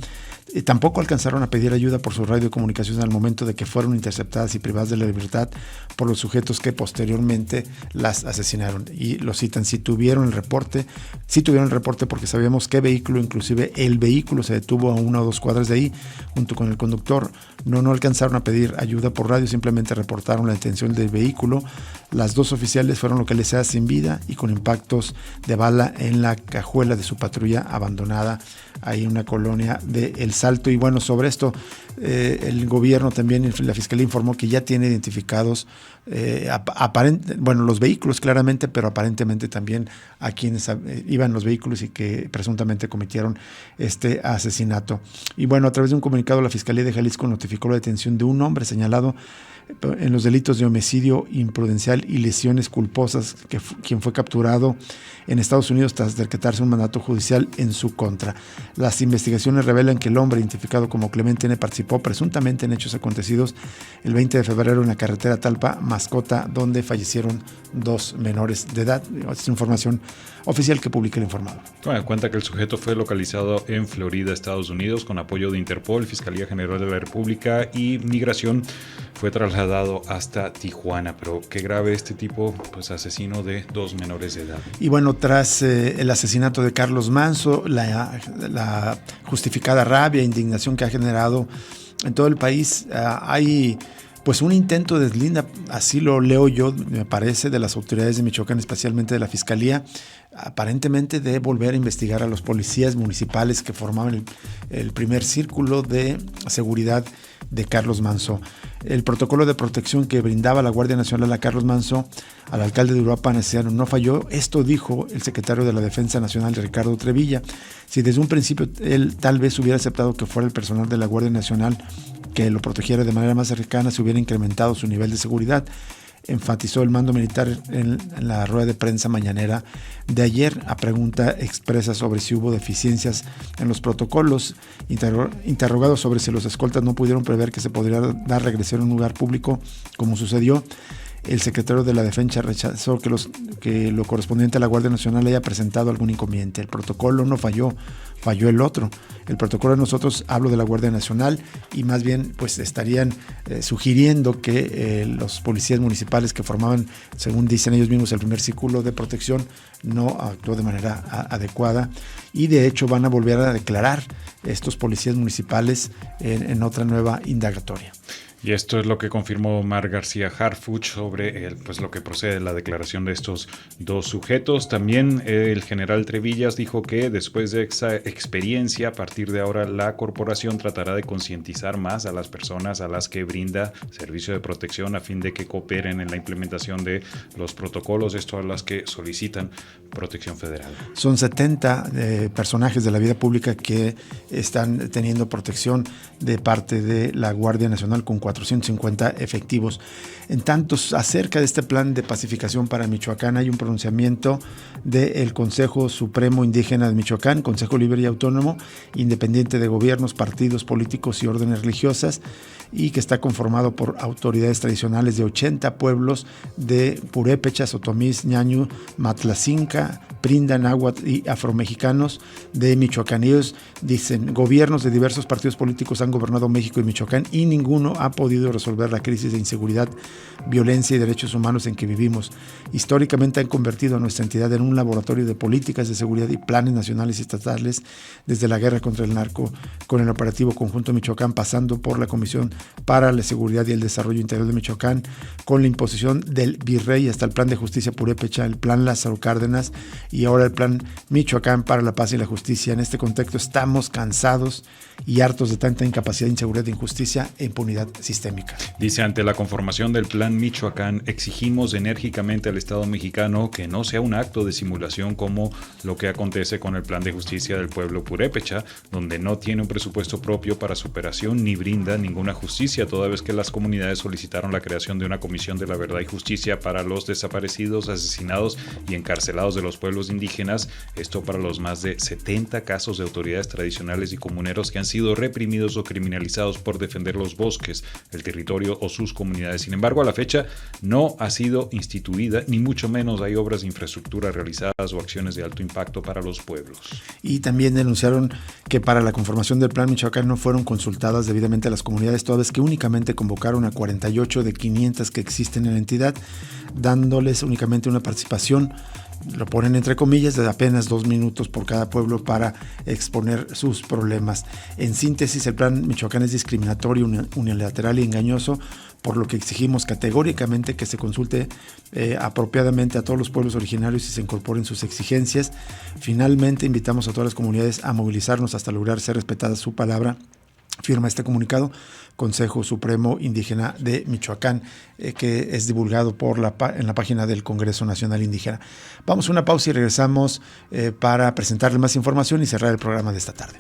[SPEAKER 2] Tampoco alcanzaron a pedir ayuda por su radio de comunicaciones al momento de que fueron interceptadas y privadas de la libertad por los sujetos que posteriormente las asesinaron. Y lo citan, sí tuvieron el reporte porque sabíamos qué vehículo, inclusive el vehículo se detuvo a 1 o 2 cuadras de ahí junto con el conductor. No alcanzaron a pedir ayuda por radio, simplemente reportaron la detención del vehículo. Las 2 oficiales fueron localizadas sin vida y con impactos de bala en la cajuela de su patrulla abandonada ahí en una colonia de El Salto. Y bueno, sobre esto el gobierno también, la Fiscalía informó que ya tiene identificados los vehículos claramente, pero aparentemente también a quienes iban los vehículos y que presuntamente cometieron este asesinato. Y bueno, a través de un comunicado, la Fiscalía de Jalisco notificó la detención de un hombre señalado en los delitos de homicidio imprudencial y lesiones culposas, quien fue capturado en Estados Unidos tras decretarse un mandato judicial en su contra. Las investigaciones revelan que el hombre, identificado como Clemente N., participó presuntamente en hechos acontecidos el 20 de febrero en la carretera Talpa-Mascota, donde fallecieron 2 menores de edad. Es información oficial que publica el Informador.
[SPEAKER 3] Bueno, cuenta que el sujeto fue localizado en Florida, Estados Unidos, con apoyo de Interpol, Fiscalía General de la República y Migración. Fue trasladado hasta Tijuana, pero qué grave este tipo, pues asesino de 2 menores de edad.
[SPEAKER 2] Y bueno, tras el asesinato de Carlos Manso, la justificada rabia e indignación que ha generado en todo el país, hay pues un intento de deslinda, así lo leo yo, me parece, de las autoridades de Michoacán, especialmente de la Fiscalía, aparentemente de volver a investigar a los policías municipales que formaban el primer círculo de seguridad de Carlos Manso. El protocolo de protección que brindaba la Guardia Nacional a Carlos Manso, al alcalde de Uruapan, no falló. Esto dijo el secretario de la Defensa Nacional, Ricardo Trevilla. Si desde un principio él tal vez hubiera aceptado que fuera el personal de la Guardia Nacional que lo protegiera de manera más cercana, se hubiera incrementado su nivel de seguridad. enfatizó el mando militar en la rueda de prensa mañanera de ayer a pregunta expresa sobre si hubo deficiencias en los protocolos. Interrogado sobre si los escoltas no pudieron prever que se podría dar regresión a un lugar público como sucedió, el secretario de la Defensa rechazó que lo correspondiente a la Guardia Nacional haya presentado algún inconveniente. El protocolo no falló, falló el otro. El protocolo de nosotros, hablo de la Guardia Nacional, y más bien pues estarían sugiriendo que los policías municipales que formaban, según dicen ellos mismos, el primer círculo de protección no actuó de manera adecuada, y de hecho van a volver a declarar estos policías municipales en otra nueva indagatoria.
[SPEAKER 3] Y esto es lo que confirmó Omar García Harfuch sobre pues lo que procede de la declaración de estos dos sujetos. También el general Trevillas dijo que después de esa experiencia, a partir de ahora la corporación tratará de concientizar más a las personas a las que brinda servicio de protección a fin de que cooperen en la implementación de los protocolos, esto a las que solicitan protección federal.
[SPEAKER 2] Son 70 personajes de la vida pública que están teniendo protección de parte de la Guardia Nacional con 450 efectivos. En tanto, acerca de este plan de pacificación para Michoacán, hay un pronunciamiento del Consejo Supremo Indígena de Michoacán, Consejo Libre y Autónomo, independiente de gobiernos, partidos políticos y órdenes religiosas, y que está conformado por autoridades tradicionales de 80 pueblos de purépechas, otomís, ñañu, matlacinca, prinda, náhuatl y afromexicanos de Michoacán. Ellos dicen, gobiernos de diversos partidos políticos han gobernado México y Michoacán y ninguno ha podido resolver la crisis de inseguridad, violencia y derechos humanos en que vivimos. Históricamente han convertido a nuestra entidad en un laboratorio de políticas de seguridad y planes nacionales y estatales, desde la guerra contra el narco, con el operativo conjunto Michoacán, pasando por la Comisión para la Seguridad y el Desarrollo Integral de Michoacán, con la imposición del virrey hasta el Plan de Justicia Purépecha, el Plan Lázaro Cárdenas y ahora el Plan Michoacán para la Paz y la Justicia. En este contexto estamos cansados y hartos de tanta incapacidad, inseguridad, injusticia e impunidad sistémica.
[SPEAKER 3] Dice, ante la conformación del Plan Michoacán, exigimos enérgicamente al Estado mexicano que no sea un acto de simulación como lo que acontece con el Plan de Justicia del Pueblo Purépecha, donde no tiene un presupuesto propio para su operación ni brinda ninguna justicia, toda vez que las comunidades solicitaron la creación de una comisión de la verdad y justicia para los desaparecidos, asesinados y encarcelados de los pueblos indígenas, esto para los más de 70 casos de autoridades tradicionales y comuneros que han sido reprimidos o criminalizados por defender los bosques, el territorio o sus comunidades. Sin embargo, a la fecha no ha sido instituida, ni mucho menos hay obras de infraestructura realizadas o acciones de alto impacto para los pueblos.
[SPEAKER 2] Y también denunciaron que para la conformación del Plan Michoacán no fueron consultadas debidamente a las comunidades, toda vez que únicamente convocaron a 48 de 500 que existen en la entidad, dándoles únicamente una participación, lo ponen entre comillas, de apenas 2 minutos por cada pueblo para exponer sus problemas. En síntesis, el Plan Michoacán es discriminatorio, unilateral y engañoso, por lo que exigimos categóricamente que se consulte apropiadamente a todos los pueblos originarios y se incorporen sus exigencias. Finalmente, invitamos a todas las comunidades a movilizarnos hasta lograr ser respetada su palabra. Firma este comunicado Consejo Supremo Indígena de Michoacán, que es divulgado en la página del Congreso Nacional Indígena. Vamos a una pausa y regresamos para presentarle más información y cerrar el programa de esta tarde.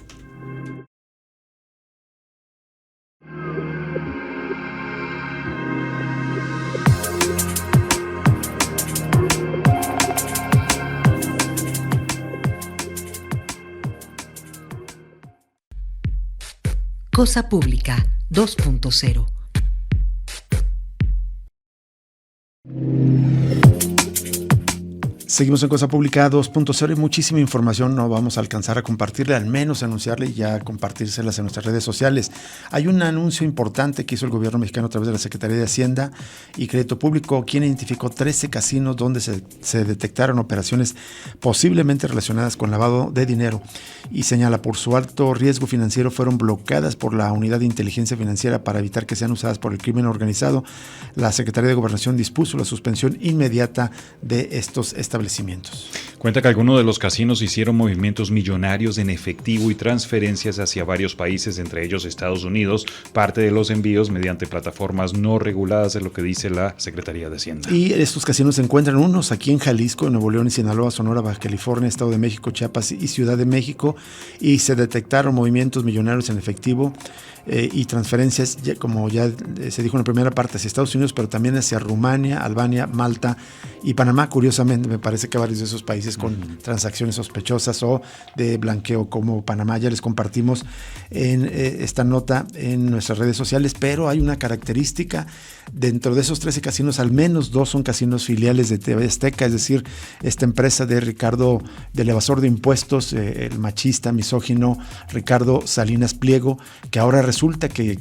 [SPEAKER 1] Cosa Pública 2.0.
[SPEAKER 2] Seguimos en Cosa Pública 2.0 y muchísima información no vamos a alcanzar a compartirle, al menos anunciarle y ya compartírselas en nuestras redes sociales. Hay un anuncio importante que hizo el gobierno mexicano a través de la Secretaría de Hacienda y Crédito Público, quien identificó 13 casinos donde se detectaron operaciones posiblemente relacionadas con lavado de dinero y señala, por su alto riesgo financiero fueron bloqueadas por la Unidad de Inteligencia Financiera para evitar que sean usadas por el crimen organizado. La Secretaría de Gobernación dispuso la suspensión inmediata de estos establecimientos establecimientos.
[SPEAKER 3] Cuenta que algunos de los casinos hicieron movimientos millonarios en efectivo y transferencias hacia varios países, entre ellos Estados Unidos, parte de los envíos mediante plataformas no reguladas, es lo que dice la Secretaría de Hacienda.
[SPEAKER 2] Y estos casinos se encuentran unos aquí en Jalisco, Nuevo León y Sinaloa, Sonora, Baja California, Estado de México, Chiapas y Ciudad de México, y se detectaron movimientos millonarios en efectivo y transferencias, como ya se dijo en la primera parte, hacia Estados Unidos, pero también hacia Rumania, Albania, Malta y Panamá. Curiosamente, me parece que varios de esos países con transacciones sospechosas o de blanqueo como Panamá. Ya les compartimos en esta nota en nuestras redes sociales, pero hay una característica. Dentro de esos 13 casinos, al menos 2 son casinos filiales de TV Azteca, es decir, esta empresa de Ricardo, del evasor de impuestos, el machista, misógino Ricardo Salinas Pliego, que ahora resulta que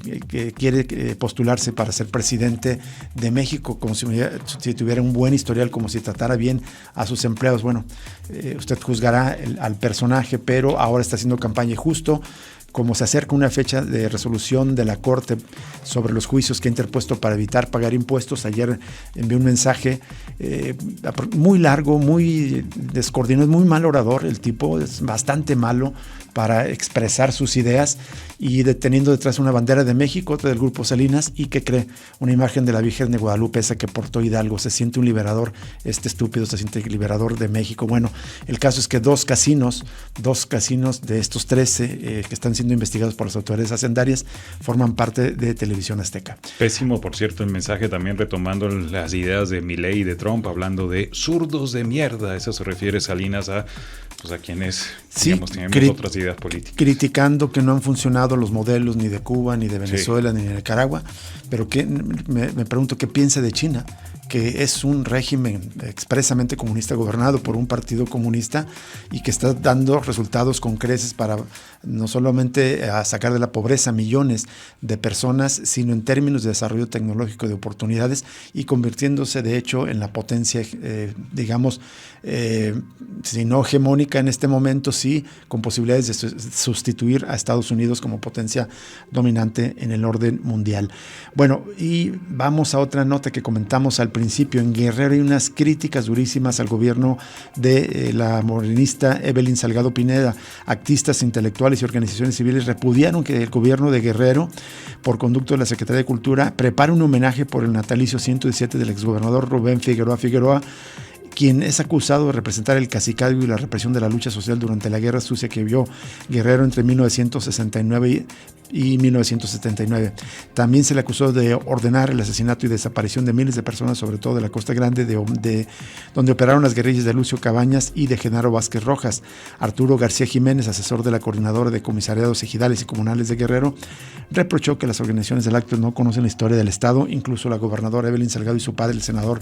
[SPEAKER 2] quiere postularse para ser presidente de México, como si tuviera un buen historial, como si tratara bien a sus empleados. Bueno, usted juzgará al personaje, pero ahora está haciendo campaña y justo como se acerca una fecha de resolución de la Corte sobre los juicios que ha interpuesto para evitar pagar impuestos. Ayer envió un mensaje muy largo, muy descoordinado, es muy mal orador el tipo, es bastante malo para expresar sus ideas, y teniendo detrás una bandera de México, otra del Grupo Salinas, y que cree una imagen de la Virgen de Guadalupe, esa que portó Hidalgo. Se siente un liberador, este estúpido se siente liberador de México. Bueno, el caso es que dos casinos de estos 13 que están siendo investigados por las autoridades hacendarias forman parte de Televisión Azteca.
[SPEAKER 3] Pésimo, por cierto, el mensaje también retomando las ideas de Milei y de Trump, hablando de zurdos de mierda. Eso se refiere Salinas a quienes, digamos, tenemos otras ideas políticas. Criticando
[SPEAKER 2] que no han funcionado los modelos ni de Cuba, ni de Venezuela, ni de Nicaragua, pero me pregunto qué piensa de China, que es un régimen expresamente comunista gobernado por un partido comunista y que está dando resultados con creces para no solamente sacar de la pobreza a millones de personas, sino en términos de desarrollo tecnológico, de oportunidades, y convirtiéndose de hecho en la potencia, si no hegemónica en este momento, sí con posibilidades de sustituir a Estados Unidos como potencia dominante en el orden mundial. Bueno, y vamos a otra nota que comentamos al principio. En Guerrero hay unas críticas durísimas al gobierno de la morenista Evelyn Salgado Pineda. Activistas intelectuales y organizaciones civiles repudiaron que el gobierno de Guerrero, por conducto de la Secretaría de Cultura, prepara un homenaje por el natalicio 117 del exgobernador Rubén Figueroa, quien es acusado de representar el cacicazgo y la represión de la lucha social durante la guerra sucia que vio Guerrero entre 1969 y 1979. También se le acusó de ordenar el asesinato y desaparición de miles de personas, sobre todo de la Costa Grande, de donde operaron las guerrillas de Lucio Cabañas y de Genaro Vázquez Rojas. Arturo García Jiménez, asesor de la Coordinadora de Comisariados Ejidales y Comunales de Guerrero, reprochó que las organizaciones del acto no conocen la historia del Estado. Incluso la gobernadora Evelyn Salgado y su padre, el senador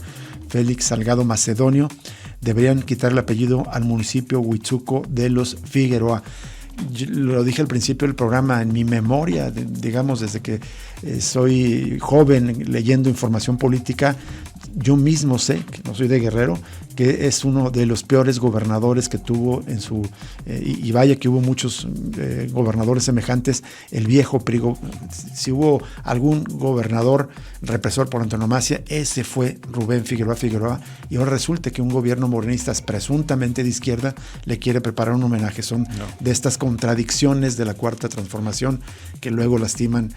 [SPEAKER 2] Félix Salgado Macedonio, deberían quitar el apellido al municipio Huitzuco de los Figueroa. Yo lo dije al principio del programa, en mi memoria, digamos, desde que soy joven leyendo información política, yo mismo sé, que no soy de Guerrero, que es uno de los peores gobernadores que tuvo en su... y vaya que hubo muchos gobernadores semejantes, el viejo PRI. Si hubo algún gobernador represor por antonomasia, ese fue Rubén Figueroa, y ahora resulta que un gobierno morenista presuntamente de izquierda le quiere preparar un homenaje. Son de estas contradicciones de la Cuarta Transformación que luego lastiman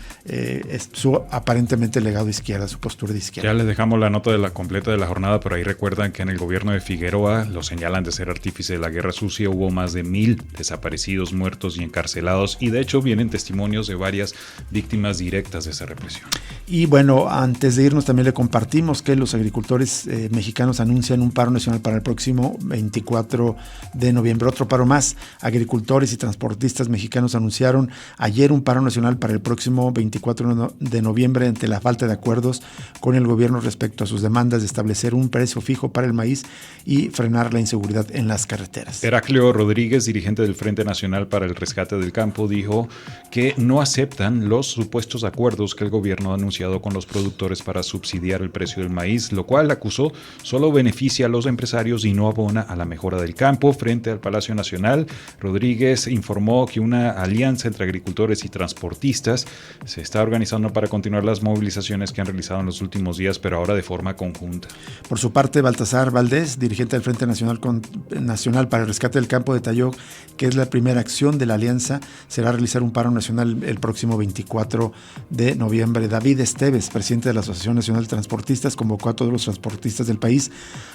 [SPEAKER 2] su aparentemente legado de izquierda, su postura de izquierda.
[SPEAKER 3] Ya les dejamos la nota de la completa de la jornada, pero ahí recuerdan que en el gobierno de Figueroa lo señalan de ser artífice de la guerra sucia. Hubo más de 1,000 desaparecidos, muertos y encarcelados, y de hecho vienen testimonios de varias víctimas directas de esa represión.
[SPEAKER 2] Y bueno, antes de irnos también le compartimos que los agricultores mexicanos anuncian un paro nacional para el próximo 24 de noviembre. Otro paro más. Agricultores y transportistas mexicanos anunciaron ayer un paro nacional para el próximo 24 de noviembre ante la falta de acuerdos con el gobierno respecto a sus demandas de establecer un precio fijo para el maíz y frenar la inseguridad en las carreteras.
[SPEAKER 3] Heraclio Rodríguez, dirigente del Frente Nacional para el Rescate del Campo, dijo que no aceptan los supuestos acuerdos que el gobierno anunció negociado con los productores para subsidiar el precio del maíz, lo cual, acusó, solo beneficia a los empresarios y no abona a la mejora del campo. Frente al Palacio Nacional, Rodríguez informó que una alianza entre agricultores y transportistas se está organizando para continuar las movilizaciones que han realizado en los últimos días, pero ahora de forma conjunta.
[SPEAKER 2] Por su parte, Baltasar Valdés, dirigente del Frente Nacional para el Rescate del Campo, detalló que es la primera acción de la alianza será realizar un paro nacional el próximo 24 de noviembre. David Esteves, presidente de la Asociación Nacional de Transportistas, convocó a todos los transportistas del país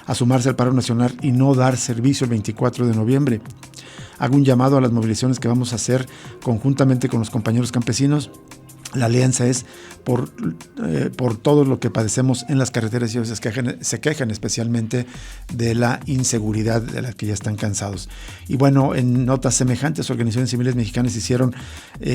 [SPEAKER 2] a sumarse al paro nacional y no dar servicio el 24 de noviembre. Hago un llamado a las movilizaciones que vamos a hacer conjuntamente con los compañeros campesinos. La alianza es por todo lo que padecemos en las carreteras y ellos se quejan especialmente de la inseguridad de la que ya están cansados. Y bueno, en notas semejantes, organizaciones civiles mexicanas hicieron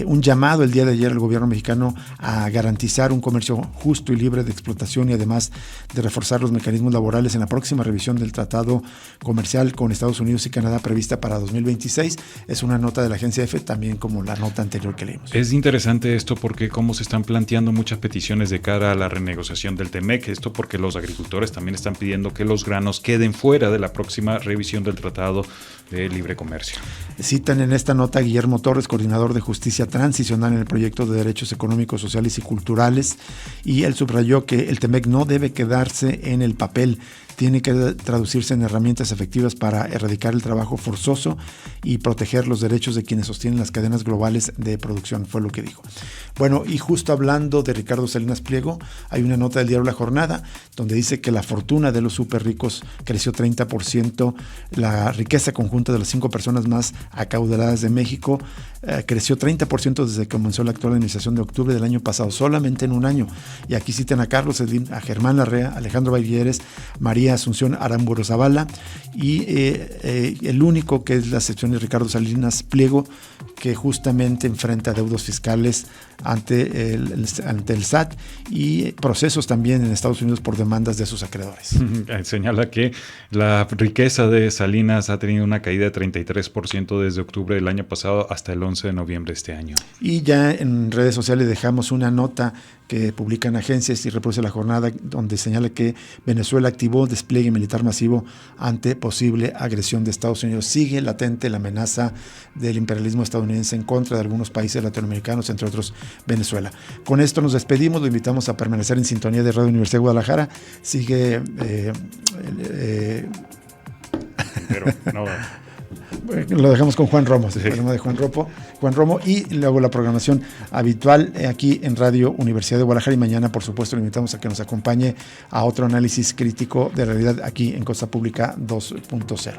[SPEAKER 2] un llamado el día de ayer al gobierno mexicano a garantizar un comercio justo y libre de explotación y además de reforzar los mecanismos laborales en la próxima revisión del tratado comercial con Estados Unidos y Canadá prevista para 2026. Es una nota de la agencia EFE, también como la nota anterior que leímos.
[SPEAKER 3] Es interesante esto porque cómo se están planteando muchas peticiones de cara a la renegociación del TEMEC, esto porque los agricultores también están pidiendo que los granos queden fuera de la próxima revisión del Tratado de Libre Comercio.
[SPEAKER 2] Citan en esta nota a Guillermo Torres, coordinador de Justicia Transicional en el proyecto de Derechos Económicos, Sociales y Culturales, y él subrayó que el TEMEC no debe quedarse en el papel, tiene que traducirse en herramientas efectivas para erradicar el trabajo forzoso y proteger los derechos de quienes sostienen las cadenas globales de producción, fue lo que dijo. Bueno, y justo hablando de Ricardo Salinas Pliego, hay una nota del diario La Jornada donde dice que la fortuna de los súper ricos creció 30%, la riqueza conjunta de las 5 personas más acaudaladas de México creció 30% desde que comenzó la actual administración de octubre del año pasado, solamente en un año. Y aquí citan a Carlos Slim, a Germán Larrea, Alejandro Ballilleres, María Asunción Aramburu Zavala y el único que es la excepción es Ricardo Salinas Pliego, que justamente enfrenta deudos fiscales ante el SAT y procesos también en Estados Unidos por demandas de sus acreedores.
[SPEAKER 3] Señala que la riqueza de Salinas ha tenido una caída de 33% desde octubre del año pasado hasta el 11 de noviembre de este año.
[SPEAKER 2] Y ya en redes sociales dejamos una nota que publican agencias y reproduce La Jornada, donde señala que Venezuela activó despliegue militar masivo ante posible agresión de Estados Unidos. Sigue latente la amenaza del imperialismo estadounidense en contra de algunos países latinoamericanos, entre otros Venezuela. Con esto nos despedimos, lo invitamos a permanecer en sintonía de Radio Universidad de Guadalajara. Sigue
[SPEAKER 3] Pero no.
[SPEAKER 2] Lo dejamos con Juan Romo,
[SPEAKER 3] Sí.
[SPEAKER 2] El programa de Juan Romo y luego la programación habitual aquí en Radio Universidad de Guadalajara, y mañana por supuesto le invitamos a que nos acompañe a otro análisis crítico de realidad aquí en Cosa Pública 2.0.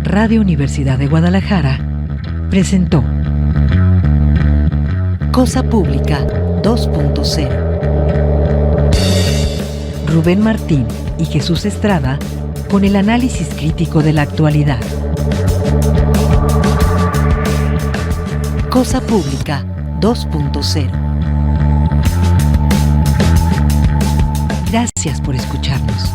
[SPEAKER 1] Radio Universidad de Guadalajara presentó Cosa Pública 2.0. Rubén Martín y Jesús Estrada con el análisis crítico de la actualidad. Cosa Pública 2.0. Gracias por escucharnos.